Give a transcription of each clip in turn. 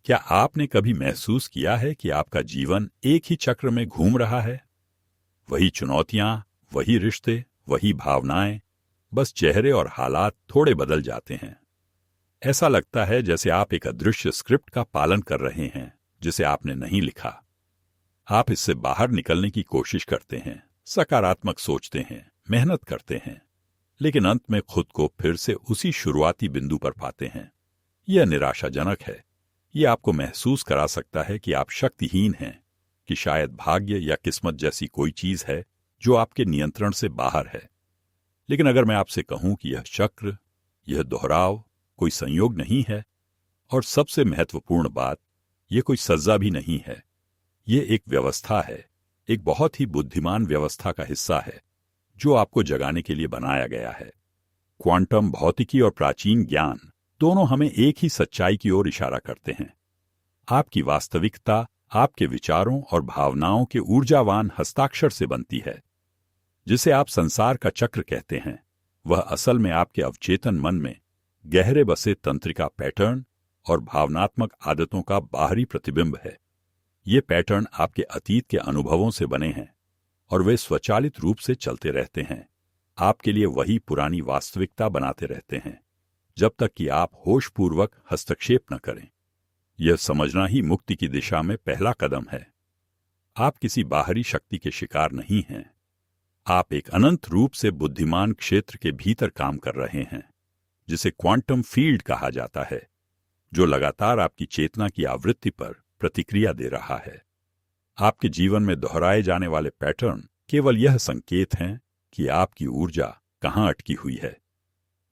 क्या आपने कभी महसूस किया है कि आपका जीवन एक ही चक्र में घूम रहा है? वही चुनौतियां, वही रिश्ते, वही भावनाएं, बस चेहरे और हालात थोड़े बदल जाते हैं। ऐसा लगता है जैसे आप एक अदृश्य स्क्रिप्ट का पालन कर रहे हैं जिसे आपने नहीं लिखा। आप इससे बाहर निकलने की कोशिश करते हैं, सकारात्मक सोचते हैं, मेहनत करते हैं, लेकिन अंत में खुद को फिर से उसी शुरुआती बिंदु पर पाते हैं। यह निराशाजनक है। यह आपको महसूस करा सकता है कि आप शक्तिहीन हैं, कि शायद भाग्य या किस्मत जैसी कोई चीज है जो आपके नियंत्रण से बाहर है। लेकिन अगर मैं आपसे कहूं कि यह चक्र, यह दोहराव कोई संयोग नहीं है, और सबसे महत्वपूर्ण बात, यह कोई सजा भी नहीं है, यह एक व्यवस्था है, एक बहुत ही बुद्धिमान व्यवस्था का हिस्सा है जो आपको जगाने के लिए बनाया गया है। क्वांटम भौतिकी और प्राचीन ज्ञान दोनों हमें एक ही सच्चाई की ओर इशारा करते हैं। आपकी वास्तविकता आपके विचारों और भावनाओं के ऊर्जावान हस्ताक्षर से बनती है। जिसे आप संसार का चक्र कहते हैं, वह असल में आपके अवचेतन मन में गहरे बसे तंत्रिका पैटर्न और भावनात्मक आदतों का बाहरी प्रतिबिंब है। ये पैटर्न आपके अतीत के अनुभवों से बने हैं और वे स्वचालित रूप से चलते रहते हैं, आपके लिए वही पुरानी वास्तविकता बनाते रहते हैं जब तक कि आप होशपूर्वक हस्तक्षेप न करें। यह समझना ही मुक्ति की दिशा में पहला कदम है। आप किसी बाहरी शक्ति के शिकार नहीं हैं। आप एक अनंत रूप से बुद्धिमान क्षेत्र के भीतर काम कर रहे हैं, जिसे क्वांटम फील्ड कहा जाता है, जो लगातार आपकी चेतना की आवृत्ति पर प्रतिक्रिया दे रहा है। आपके जीवन में दोहराए जाने वाले पैटर्न केवल यह संकेत हैं कि आपकी ऊर्जा कहां अटकी हुई है।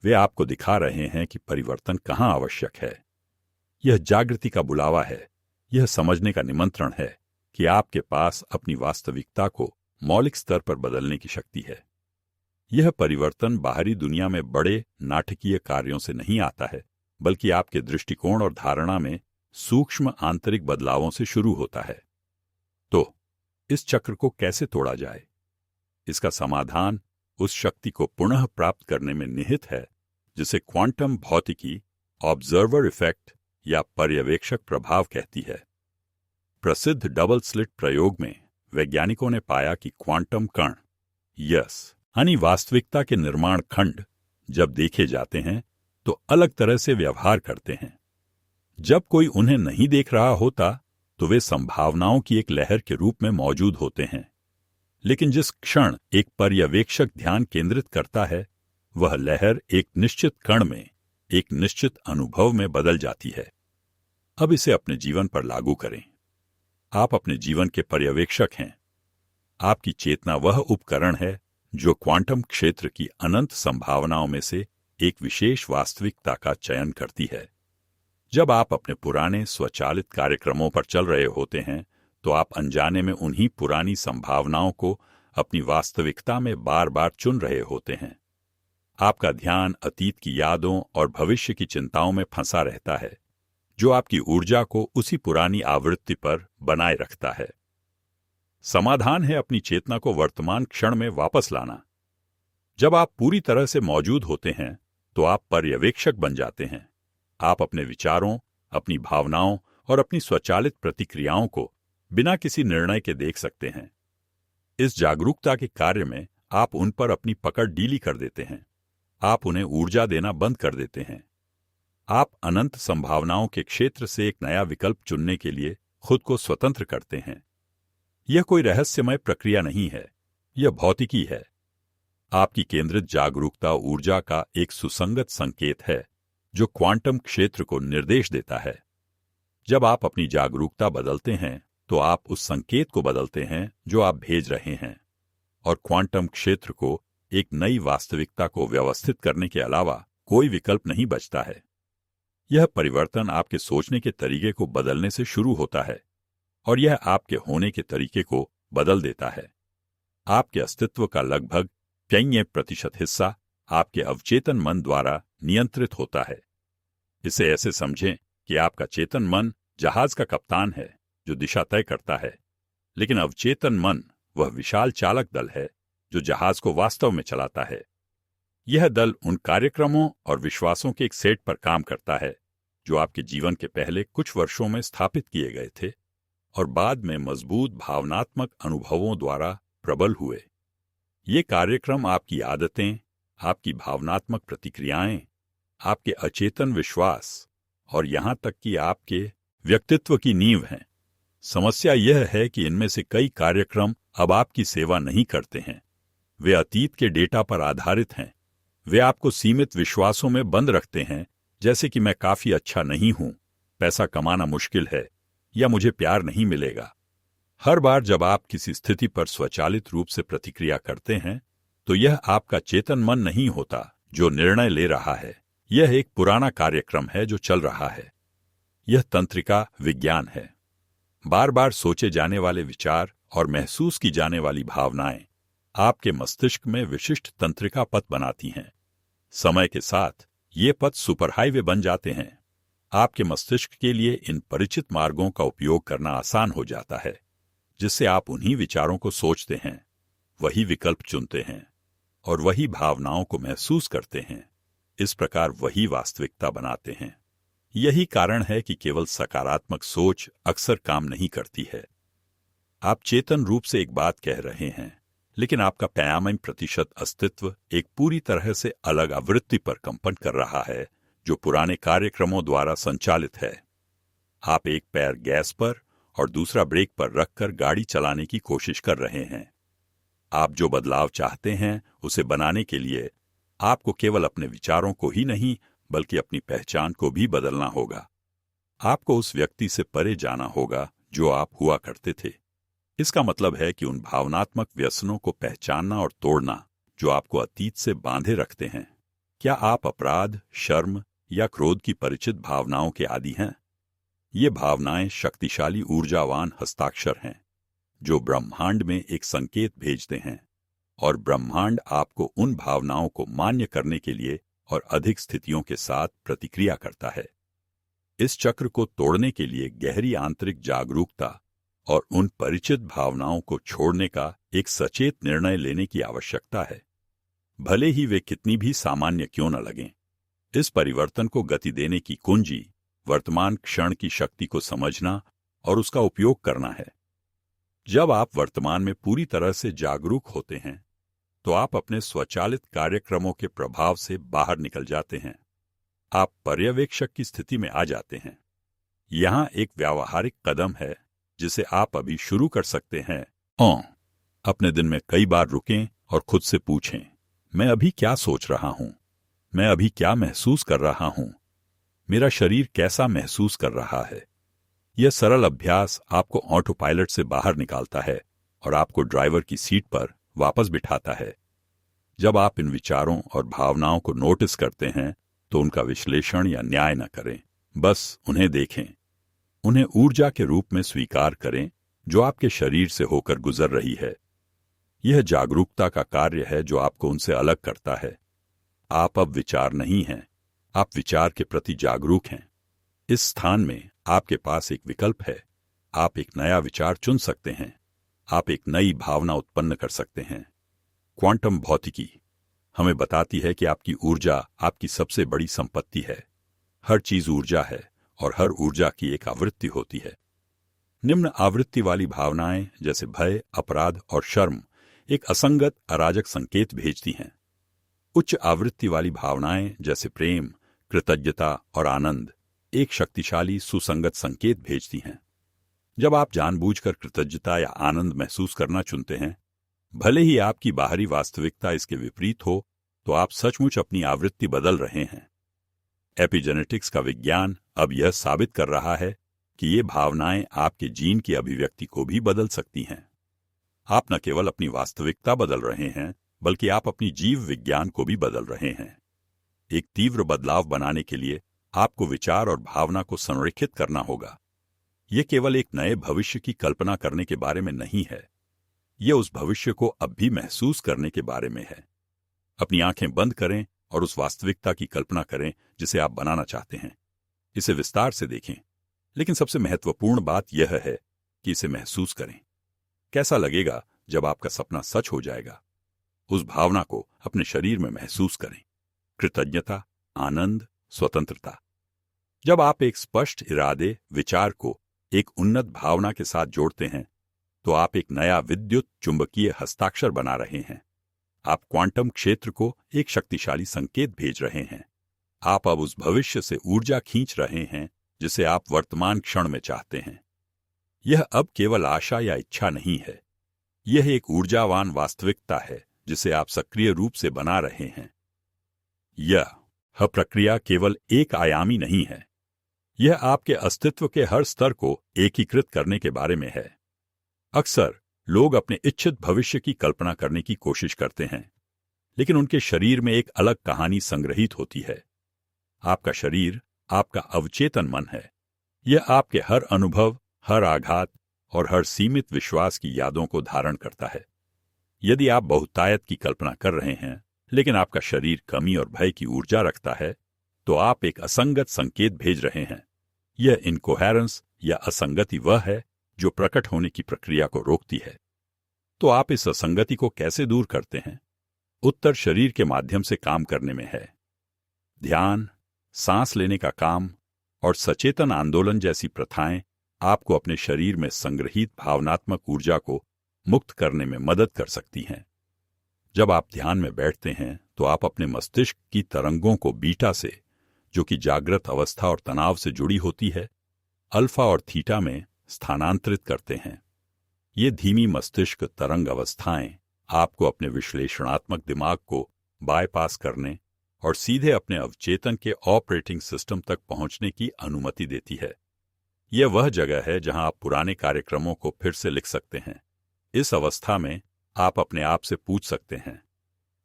वे आपको दिखा रहे हैं कि परिवर्तन कहां आवश्यक है। यह जागृति का बुलावा है, यह समझने का निमंत्रण है कि आपके पास अपनी वास्तविकता को मौलिक स्तर पर बदलने की शक्ति है। यह परिवर्तन बाहरी दुनिया में बड़े नाटकीय कार्यों से नहीं आता है, बल्कि आपके दृष्टिकोण और धारणा में सूक्ष्म आंतरिक बदलावों से शुरू होता है। तो इस चक्र को कैसे तोड़ा जाए? इसका समाधान उस शक्ति को पुनः प्राप्त करने में निहित है जिसे क्वांटम भौतिकी ऑब्जर्वर इफेक्ट या पर्यवेक्षक प्रभाव कहती है। प्रसिद्ध डबल स्लिट प्रयोग में वैज्ञानिकों ने पाया कि क्वांटम कण यानी वास्तविकता के निर्माण खंड जब देखे जाते हैं तो अलग तरह से व्यवहार करते हैं। जब कोई उन्हें नहीं देख रहा होता तो वे संभावनाओं की एक लहर के रूप में मौजूद होते हैं, लेकिन जिस क्षण एक पर्यवेक्षक ध्यान केंद्रित करता है, वह लहर एक निश्चित कण में, एक निश्चित अनुभव में बदल जाती है। अब इसे अपने जीवन पर लागू करें। आप अपने जीवन के पर्यवेक्षक हैं। आपकी चेतना वह उपकरण है जो क्वांटम क्षेत्र की अनंत संभावनाओं में से एक विशेष वास्तविकता का चयन करती है। जब आप अपने पुराने स्वचालित कार्यक्रमों पर चल रहे होते हैं, तो आप अनजाने में उन्हीं पुरानी संभावनाओं को अपनी वास्तविकता में बार बार चुन रहे होते हैं। आपका ध्यान अतीत की यादों और भविष्य की चिंताओं में फंसा रहता है, जो आपकी ऊर्जा को उसी पुरानी आवृत्ति पर बनाए रखता है। समाधान है अपनी चेतना को वर्तमान क्षण में वापस लाना। जब आप पूरी तरह से मौजूद होते हैं, तो आप पर्यवेक्षक बन जाते हैं। आप अपने विचारों, अपनी भावनाओं और अपनी स्वचालित प्रतिक्रियाओं को बिना किसी निर्णय के देख सकते हैं। इस जागरूकता के कार्य में आप उन पर अपनी पकड़ ढीली कर देते हैं। आप उन्हें ऊर्जा देना बंद कर देते हैं। आप अनंत संभावनाओं के क्षेत्र से एक नया विकल्प चुनने के लिए खुद को स्वतंत्र करते हैं। यह कोई रहस्यमय प्रक्रिया नहीं है, यह भौतिकी है। आपकी केंद्रित जागरूकता ऊर्जा का एक सुसंगत संकेत है जो क्वांटम क्षेत्र को निर्देश देता है। जब आप अपनी जागरूकता बदलते हैं, तो आप उस संकेत को बदलते हैं जो आप भेज रहे हैं, और क्वांटम क्षेत्र को एक नई वास्तविकता को व्यवस्थित करने के अलावा कोई विकल्प नहीं बचता है। यह परिवर्तन आपके सोचने के तरीके को बदलने से शुरू होता है, और यह आपके होने के तरीके को बदल देता है। आपके अस्तित्व का लगभग 50% हिस्सा आपके अवचेतन मन द्वारा नियंत्रित होता है। इसे ऐसे समझें कि आपका चेतन मन जहाज का कप्तान है जो दिशा तय करता है, लेकिन अवचेतन मन वह विशाल चालक दल है जो जहाज को वास्तव में चलाता है। यह दल उन कार्यक्रमों और विश्वासों के एक सेट पर काम करता है जो आपके जीवन के पहले कुछ वर्षों में स्थापित किए गए थे और बाद में मजबूत भावनात्मक अनुभवों द्वारा प्रबल हुए। ये कार्यक्रम आपकी आदतें, आपकी भावनात्मक प्रतिक्रियाएं, आपके अचेतन विश्वास और यहां तक कि आपके व्यक्तित्व की नींव हैं। समस्या यह है कि इनमें से कई कार्यक्रम अब आपकी सेवा नहीं करते हैं। वे अतीत के डेटा पर आधारित हैं। वे आपको सीमित विश्वासों में बंद रखते हैं, जैसे कि मैं काफी अच्छा नहीं हूं, पैसा कमाना मुश्किल है या मुझे प्यार नहीं मिलेगा। हर बार जब आप किसी स्थिति पर स्वचालित रूप से प्रतिक्रिया करते हैं, तो यह आपका चेतन मन नहीं होता जो निर्णय ले रहा है। यह एक पुराना कार्यक्रम है जो चल रहा है। यह तंत्रिका विज्ञान है। बार बार सोचे जाने वाले विचार और महसूस की जाने वाली भावनाएं आपके मस्तिष्क में विशिष्ट तंत्रिका पथ बनाती हैं। समय के साथ ये पथ सुपरहाईवे बन जाते हैं। आपके मस्तिष्क के लिए इन परिचित मार्गों का उपयोग करना आसान हो जाता है, जिससे आप उन्हीं विचारों को सोचते हैं, वही विकल्प चुनते हैं और वही भावनाओं को महसूस करते हैं। इस प्रकार वही वास्तविकता बनाते हैं। यही कारण है कि केवल सकारात्मक सोच अक्सर काम नहीं करती है। आप चेतन रूप से एक बात कह रहे हैं, लेकिन आपका 95% अस्तित्व एक पूरी तरह से अलग आवृत्ति पर कंपन कर रहा है, जो पुराने कार्यक्रमों द्वारा संचालित है। आप एक पैर गैस पर और दूसरा ब्रेक पर रखकर गाड़ी चलाने की कोशिश कर रहे हैं। आप जो बदलाव चाहते हैं, उसे बनाने के लिए आपको केवल अपने विचारों को ही नहीं, बल्कि अपनी पहचान को भी बदलना होगा। आपको उस व्यक्ति से परे जाना होगा जो आप हुआ करते थे। इसका मतलब है कि उन भावनात्मक व्यसनों को पहचानना और तोड़ना जो आपको अतीत से बांधे रखते हैं। क्या आप अपराध, शर्म या क्रोध की परिचित भावनाओं के आदी हैं? ये भावनाएं शक्तिशाली ऊर्जावान हस्ताक्षर हैं जो ब्रह्मांड में एक संकेत भेजते हैं, और ब्रह्मांड आपको उन भावनाओं को मान्य करने के लिए और अधिक स्थितियों के साथ प्रतिक्रिया करता है। इस चक्र को तोड़ने के लिए गहरी आंतरिक जागरूकता और उन परिचित भावनाओं को छोड़ने का एक सचेत निर्णय लेने की आवश्यकता है, भले ही वे कितनी भी सामान्य क्यों न लगें। इस परिवर्तन को गति देने की कुंजी वर्तमान क्षण की शक्ति को समझना और उसका उपयोग करना है। जब आप वर्तमान में पूरी तरह से जागरूक होते हैं, तो आप अपने स्वचालित कार्यक्रमों के प्रभाव से बाहर निकल जाते हैं। आप पर्यवेक्षक की स्थिति में आ जाते हैं। यहां एक व्यावहारिक कदम है जिसे आप अभी शुरू कर सकते हैं। अपने दिन में कई बार रुकें और खुद से पूछें, मैं अभी क्या सोच रहा हूं? मैं अभी क्या महसूस कर रहा हूं? मेरा शरीर कैसा महसूस कर रहा है? यह सरल अभ्यास आपको ऑटो पायलट से बाहर निकालता है और आपको ड्राइवर की सीट पर वापस बिठाता है। जब आप इन विचारों और भावनाओं को नोटिस करते हैं, तो उनका विश्लेषण या न्याय न करें, बस उन्हें देखें। उन्हें ऊर्जा के रूप में स्वीकार करें जो आपके शरीर से होकर गुजर रही है। यह जागरूकता का कार्य है जो आपको उनसे अलग करता है। आप अब विचार नहीं हैं, आप विचार के प्रति जागरूक हैं। इस स्थान में आपके पास एक विकल्प है। आप एक नया विचार चुन सकते हैं। आप एक नई भावना उत्पन्न कर सकते हैं। क्वांटम भौतिकी हमें बताती है कि आपकी ऊर्जा आपकी सबसे बड़ी संपत्ति है। हर चीज ऊर्जा है और हर ऊर्जा की एक आवृत्ति होती है। निम्न आवृत्ति वाली भावनाएं जैसे भय, अपराध और शर्म एक असंगत, अराजक संकेत भेजती हैं। उच्च आवृत्ति वाली भावनाएं जैसे प्रेम, कृतज्ञता और आनंद एक शक्तिशाली, सुसंगत संकेत भेजती हैं। जब आप जानबूझकर कृतज्ञता या आनंद महसूस करना चुनते हैं, भले ही आपकी बाहरी वास्तविकता इसके विपरीत हो, तो आप सचमुच अपनी आवृत्ति बदल रहे हैं। एपिजेनेटिक्स का विज्ञान अब यह साबित कर रहा है कि ये भावनाएं आपके जीन की अभिव्यक्ति को भी बदल सकती हैं। आप न केवल अपनी वास्तविकता बदल रहे हैं, बल्कि आप अपनी जीव विज्ञान को भी बदल रहे हैं। एक तीव्र बदलाव बनाने के लिए आपको विचार और भावना को संरेखित करना होगा। यह केवल एक नए भविष्य की कल्पना करने के बारे में नहीं है, यह उस भविष्य को अब भी महसूस करने के बारे में है। अपनी आंखें बंद करें और उस वास्तविकता की कल्पना करें जिसे आप बनाना चाहते हैं। इसे विस्तार से देखें, लेकिन सबसे महत्वपूर्ण बात यह है कि इसे महसूस करें। कैसा लगेगा जब आपका सपना सच हो जाएगा? उस भावना को अपने शरीर में महसूस करें। कृतज्ञता, आनंद, स्वतंत्रता। जब आप एक स्पष्ट इरादे, विचार को एक उन्नत भावना के साथ जोड़ते हैं, तो आप एक नया विद्युत चुंबकीय हस्ताक्षर बना रहे हैं। आप क्वांटम क्षेत्र को एक शक्तिशाली संकेत भेज रहे हैं। आप अब उस भविष्य से ऊर्जा खींच रहे हैं जिसे आप वर्तमान क्षण में चाहते हैं। यह अब केवल आशा या इच्छा नहीं है, यह एक ऊर्जावान वास्तविकता है जिसे आप सक्रिय रूप से बना रहे हैं। यह प्रक्रिया केवल एक आयामी नहीं है, यह आपके अस्तित्व के हर स्तर को एकीकृत करने के बारे में है। अक्सर लोग अपने इच्छित भविष्य की कल्पना करने की कोशिश करते हैं, लेकिन उनके शरीर में एक अलग कहानी संग्रहित होती है। आपका शरीर आपका अवचेतन मन है। यह आपके हर अनुभव, हर आघात और हर सीमित विश्वास की यादों को धारण करता है। यदि आप बहुतायत की कल्पना कर रहे हैं, लेकिन आपका शरीर कमी और भय की ऊर्जा रखता है, तो आप एक असंगत संकेत भेज रहे हैं। यह इनकोहेरेंस या असंगति वह है जो प्रकट होने की प्रक्रिया को रोकती है। तो आप इस असंगति को कैसे दूर करते हैं? उत्तर शरीर के माध्यम से काम करने में है। ध्यान, सांस लेने का काम और सचेतन आंदोलन जैसी प्रथाएं आपको अपने शरीर में संग्रहित भावनात्मक ऊर्जा को मुक्त करने में मदद कर सकती हैं। जब आप ध्यान में बैठते हैं, तो आप अपने मस्तिष्क की तरंगों को बीटा से, जो कि जागृत अवस्था और तनाव से जुड़ी होती है, अल्फा और थीटा में स्थानांतरित करते हैं। ये धीमी मस्तिष्क तरंग अवस्थाएं आपको अपने विश्लेषणात्मक दिमाग को बायपास करने और सीधे अपने अवचेतन के ऑपरेटिंग सिस्टम तक पहुंचने की अनुमति देती है। यह वह जगह है जहां आप पुराने कार्यक्रमों को फिर से लिख सकते हैं। इस अवस्था में आप अपने आप से पूछ सकते हैं,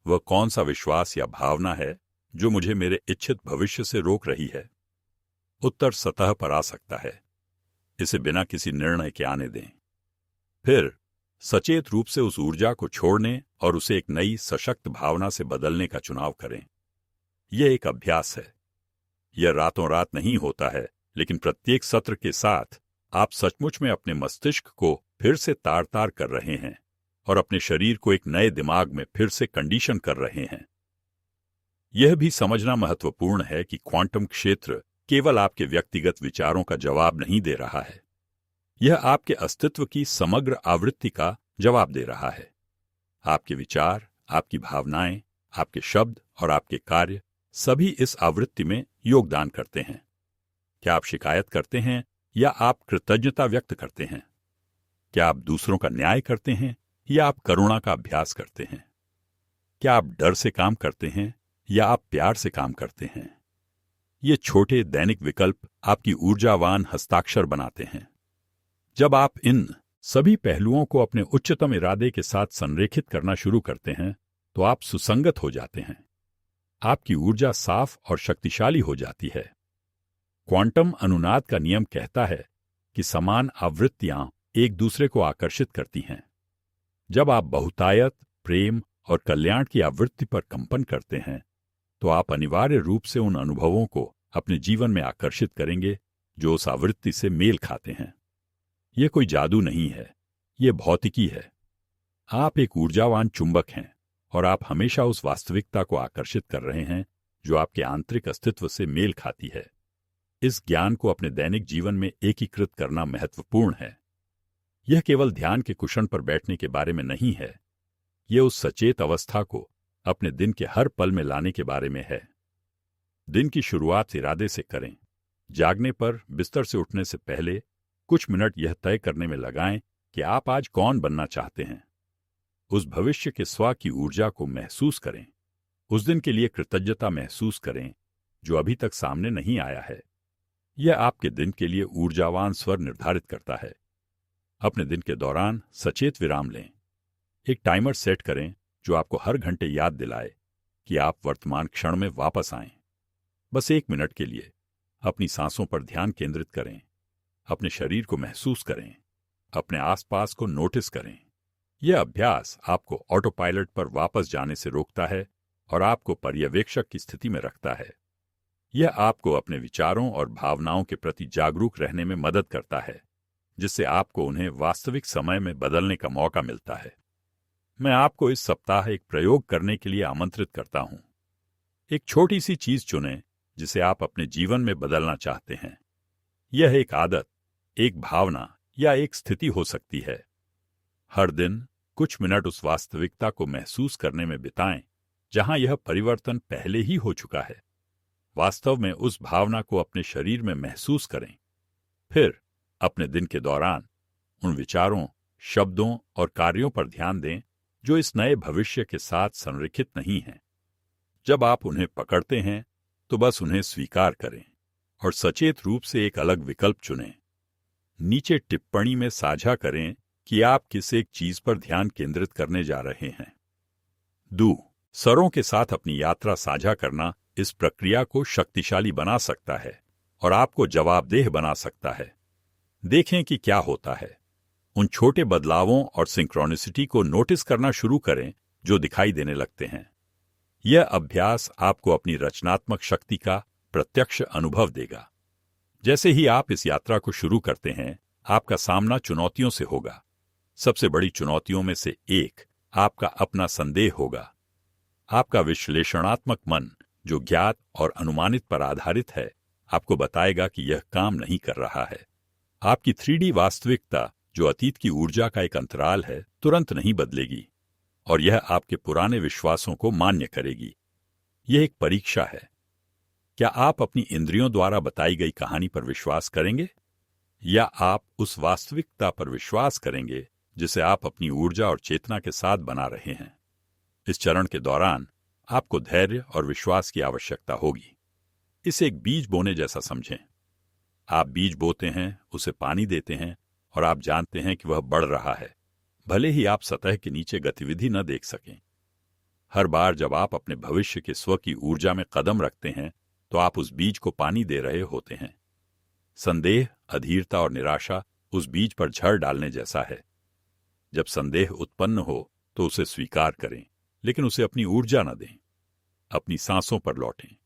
वह कौन सा विश्वास या भावना है जो मुझे मेरे इच्छित भविष्य से रोक रही है? उत्तर सतह पर आ सकता है। इसे बिना किसी निर्णय के आने दें। फिर सचेत रूप से उस ऊर्जा को छोड़ने और उसे एक नई सशक्त भावना से बदलने का चुनाव करें। यह एक अभ्यास है। यह रातों रात नहीं होता है, लेकिन प्रत्येक सत्र के साथ आप सचमुच में अपने मस्तिष्क को फिर से तार तार कर रहे हैं और अपने शरीर को एक नए दिमाग में फिर से कंडीशन कर रहे हैं। यह भी समझना महत्वपूर्ण है कि क्वांटम क्षेत्र केवल आपके व्यक्तिगत विचारों का जवाब नहीं दे रहा है, यह आपके अस्तित्व की समग्र आवृत्ति का जवाब दे रहा है। आपके विचार, आपकी भावनाएं, आपके शब्द और आपके कार्य सभी इस आवृत्ति में योगदान करते हैं। क्या आप शिकायत करते हैं या आप कृतज्ञता व्यक्त करते हैं? क्या आप दूसरों का न्याय करते हैं या आप करुणा का अभ्यास करते हैं? क्या आप डर से काम करते हैं या आप प्यार से काम करते हैं? ये छोटे दैनिक विकल्प आपकी ऊर्जावान हस्ताक्षर बनाते हैं। जब आप इन सभी पहलुओं को अपने उच्चतम इरादे के साथ संरेखित करना शुरू करते हैं, तो आप सुसंगत हो जाते हैं। आपकी ऊर्जा साफ और शक्तिशाली हो जाती है। क्वांटम अनुनाद का नियम कहता है कि समान आवृत्तियां एक दूसरे को आकर्षित करती हैं। जब आप बहुतायत, प्रेम और कल्याण की आवृत्ति पर कंपन करते हैं, तो आप अनिवार्य रूप से उन अनुभवों को अपने जीवन में आकर्षित करेंगे जो उस आवृत्ति से मेल खाते हैं। यह कोई जादू नहीं है, यह भौतिकी है। आप एक ऊर्जावान चुंबक हैं और आप हमेशा उस वास्तविकता को आकर्षित कर रहे हैं जो आपके आंतरिक अस्तित्व से मेल खाती है। इस ज्ञान को अपने दैनिक जीवन में एकीकृत करना महत्वपूर्ण है। यह केवल ध्यान के कुशन पर बैठने के बारे में नहीं है, यह उस सचेत अवस्था को अपने दिन के हर पल में लाने के बारे में है। दिन की शुरुआत इरादे से करें। जागने पर बिस्तर से उठने से पहले कुछ मिनट यह तय करने में लगाएं कि आप आज कौन बनना चाहते हैं। उस भविष्य के स्व की ऊर्जा को महसूस करें। उस दिन के लिए कृतज्ञता महसूस करें जो अभी तक सामने नहीं आया है। यह आपके दिन के लिए ऊर्जावान स्वर निर्धारित करता है। अपने दिन के दौरान सचेत विराम लें। एक टाइमर सेट करें जो आपको हर घंटे याद दिलाए कि आप वर्तमान क्षण में वापस आएं। बस 1 मिनट के लिए अपनी सांसों पर ध्यान केंद्रित करें। अपने शरीर को महसूस करें। अपने आसपास को नोटिस करें। यह अभ्यास आपको ऑटो पायलट पर वापस जाने से रोकता है और आपको पर्यवेक्षक की स्थिति में रखता है। यह आपको अपने विचारों और भावनाओं के प्रति जागरूक रहने में मदद करता है, जिससे आपको उन्हें वास्तविक समय में बदलने का मौका मिलता है। मैं आपको इस सप्ताह एक प्रयोग करने के लिए आमंत्रित करता हूं। एक छोटी सी चीज चुनें जिसे आप अपने जीवन में बदलना चाहते हैं। यह एक आदत, एक भावना या एक स्थिति हो सकती है। हर दिन कुछ मिनट उस वास्तविकता को महसूस करने में बिताएं जहां यह परिवर्तन पहले ही हो चुका है। वास्तव में उस भावना को अपने शरीर में महसूस करें। फिर अपने दिन के दौरान उन विचारों, शब्दों और कार्यों पर ध्यान दें जो इस नए भविष्य के साथ संरेखित नहीं हैं। जब आप उन्हें पकड़ते हैं तो बस उन्हें स्वीकार करें और सचेत रूप से एक अलग विकल्प चुनें। नीचे टिप्पणी में साझा करें कि आप किस एक चीज पर ध्यान केंद्रित करने जा रहे हैं। दूसरों के साथ अपनी यात्रा साझा करना इस प्रक्रिया को शक्तिशाली बना सकता है और आपको जवाबदेह बना सकता है। देखें कि क्या होता है। उन छोटे बदलावों और सिंक्रोनिसिटी को नोटिस करना शुरू करें जो दिखाई देने लगते हैं। यह अभ्यास आपको अपनी रचनात्मक शक्ति का प्रत्यक्ष अनुभव देगा। जैसे ही आप इस यात्रा को शुरू करते हैं, आपका सामना चुनौतियों से होगा। सबसे बड़ी चुनौतियों में से एक आपका अपना संदेह होगा। आपका विश्लेषणात्मक मन, जो ज्ञात और अनुमानित पर आधारित है, आपको बताएगा कि यह काम नहीं कर रहा है। आपकी 3D वास्तविकता, जो अतीत की ऊर्जा का एक अंतराल है, तुरंत नहीं बदलेगी और यह आपके पुराने विश्वासों को मान्य करेगी। यह एक परीक्षा है। क्या आप अपनी इंद्रियों द्वारा बताई गई कहानी पर विश्वास करेंगे या आप उस वास्तविकता पर विश्वास करेंगे जिसे आप अपनी ऊर्जा और चेतना के साथ बना रहे हैं? इस चरण के दौरान आपको धैर्य और विश्वास की आवश्यकता होगी। इसे एक बीज बोने जैसा समझें। आप बीज बोते हैं, उसे पानी देते हैं और आप जानते हैं कि वह बढ़ रहा है, भले ही आप सतह के नीचे गतिविधि न देख सकें। हर बार जब आप अपने भविष्य के स्व की ऊर्जा में कदम रखते हैं तो आप उस बीज को पानी दे रहे होते हैं। संदेह, अधीरता और निराशा उस बीज पर झड़ डालने जैसा है। जब संदेह उत्पन्न हो तो उसे स्वीकार करें, लेकिन उसे अपनी ऊर्जा न दें। अपनी सांसों पर लौटें,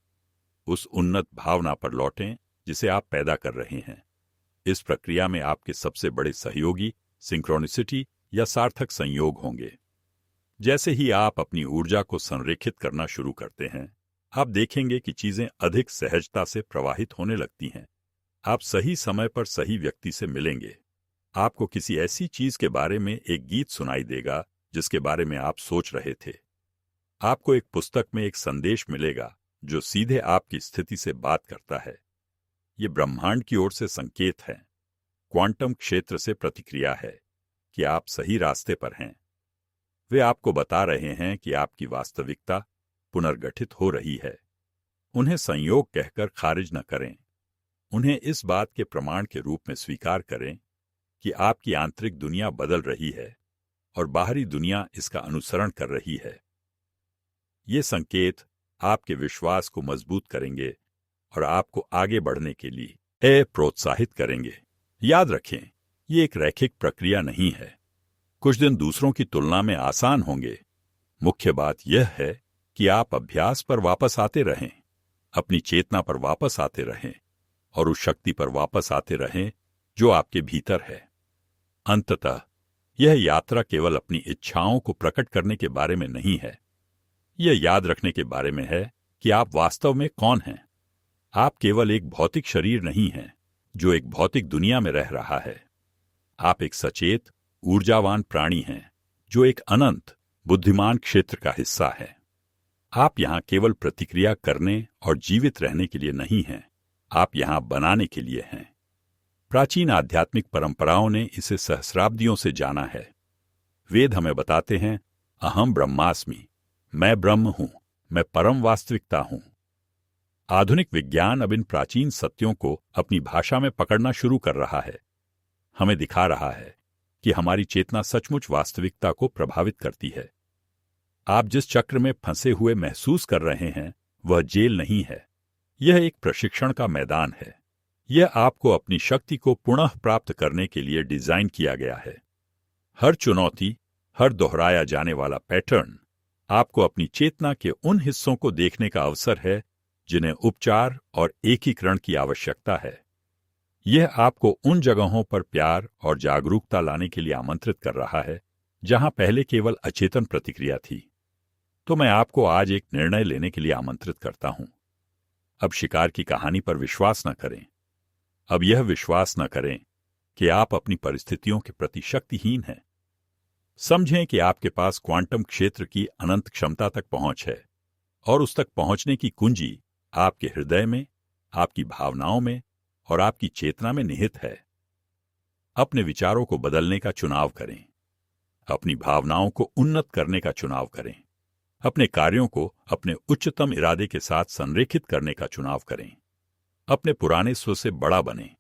उस उन्नत भावना पर लौटें जिसे आप पैदा कर रहे हैं। इस प्रक्रिया में आपके सबसे बड़े सहयोगी सिंक्रोनिसिटी या सार्थक संयोग होंगे। जैसे ही आप अपनी ऊर्जा को संरेखित करना शुरू करते हैं, आप देखेंगे कि चीजें अधिक सहजता से प्रवाहित होने लगती हैं। आप सही समय पर सही व्यक्ति से मिलेंगे। आपको किसी ऐसी चीज के बारे में एक गीत सुनाई देगा जिसके बारे में आप सोच रहे थे। आपको एक पुस्तक में एक संदेश मिलेगा जो सीधे आपकी स्थिति से बात करता है। ये ब्रह्मांड की ओर से संकेत है, क्वांटम क्षेत्र से प्रतिक्रिया है कि आप सही रास्ते पर हैं। वे आपको बता रहे हैं कि आपकी वास्तविकता पुनर्गठित हो रही है। उन्हें संयोग कहकर खारिज न करें। उन्हें इस बात के प्रमाण के रूप में स्वीकार करें कि आपकी आंतरिक दुनिया बदल रही है और बाहरी दुनिया इसका अनुसरण कर रही है। ये संकेत आपके विश्वास को मजबूत करेंगे और आपको आगे बढ़ने के लिए प्रोत्साहित करेंगे। याद रखें, ये एक रैखिक प्रक्रिया नहीं है। कुछ दिन दूसरों की तुलना में आसान होंगे। मुख्य बात यह है कि आप अभ्यास पर वापस आते रहें, अपनी चेतना पर वापस आते रहें और उस शक्ति पर वापस आते रहें जो आपके भीतर है। अंततः यह यात्रा केवल अपनी इच्छाओं को प्रकट करने के बारे में नहीं है। यह याद रखने के बारे में है कि आप वास्तव में कौन हैं। आप केवल एक भौतिक शरीर नहीं हैं जो एक भौतिक दुनिया में रह रहा है। आप एक सचेत, ऊर्जावान प्राणी हैं जो एक अनंत, बुद्धिमान क्षेत्र का हिस्सा है। आप यहां केवल प्रतिक्रिया करने और जीवित रहने के लिए नहीं हैं, आप यहां बनाने के लिए हैं। प्राचीन आध्यात्मिक परंपराओं ने इसे सहस्राब्दियों से जाना है। वेद हमें बताते हैं, अहम ब्रह्मास्मि, मैं ब्रह्म हूं, मैं परम वास्तविकता हूं। आधुनिक विज्ञान अब इन प्राचीन सत्यों को अपनी भाषा में पकड़ना शुरू कर रहा है। हमें दिखा रहा है कि हमारी चेतना सचमुच वास्तविकता को प्रभावित करती है। आप जिस चक्र में फंसे हुए महसूस कर रहे हैं वह जेल नहीं है, यह एक प्रशिक्षण का मैदान है। यह आपको अपनी शक्ति को पुनः प्राप्त करने के लिए डिजाइन किया गया है। हर चुनौती, हर दोहराया जाने वाला पैटर्न आपको अपनी चेतना के उन हिस्सों को देखने का अवसर है जिन्हें उपचार और एकीकरण की आवश्यकता है। यह आपको उन जगहों पर प्यार और जागरूकता लाने के लिए आमंत्रित कर रहा है जहां पहले केवल अचेतन प्रतिक्रिया थी। तो मैं आपको आज एक निर्णय लेने के लिए आमंत्रित करता हूं। अब शिकार की कहानी पर विश्वास न करें। अब यह विश्वास न करें कि आप अपनी परिस्थितियों के प्रति शक्तिहीन हैं। समझें कि आपके पास क्वांटम क्षेत्र की अनंत क्षमता तक पहुंच है और उस तक पहुंचने की कुंजी आपके हृदय में, आपकी भावनाओं में और आपकी चेतना में निहित है। अपने विचारों को बदलने का चुनाव करें, अपनी भावनाओं को उन्नत करने का चुनाव करें, अपने कार्यों को अपने उच्चतम इरादे के साथ संरेखित करने का चुनाव करें, अपने पुराने स्व से बड़ा बनें।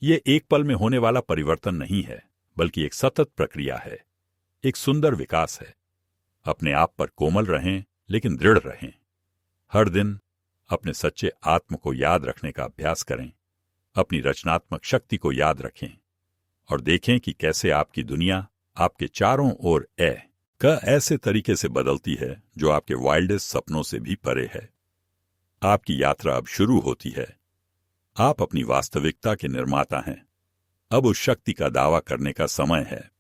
यह एक पल में होने वाला परिवर्तन नहीं है, बल्कि एक सतत प्रक्रिया है, एक सुंदर विकास है। अपने आप पर कोमल रहें, लेकिन दृढ़ रहें। हर दिन अपने सच्चे आत्म को याद रखने का अभ्यास करें, अपनी रचनात्मक शक्ति को याद रखें और देखें कि कैसे आपकी दुनिया आपके चारों ओर का ऐसे तरीके से बदलती है जो आपके वाइल्डेस्ट सपनों से भी परे है। आपकी यात्रा अब शुरू होती है। आप अपनी वास्तविकता के निर्माता हैं। अब उस शक्ति का दावा करने का समय है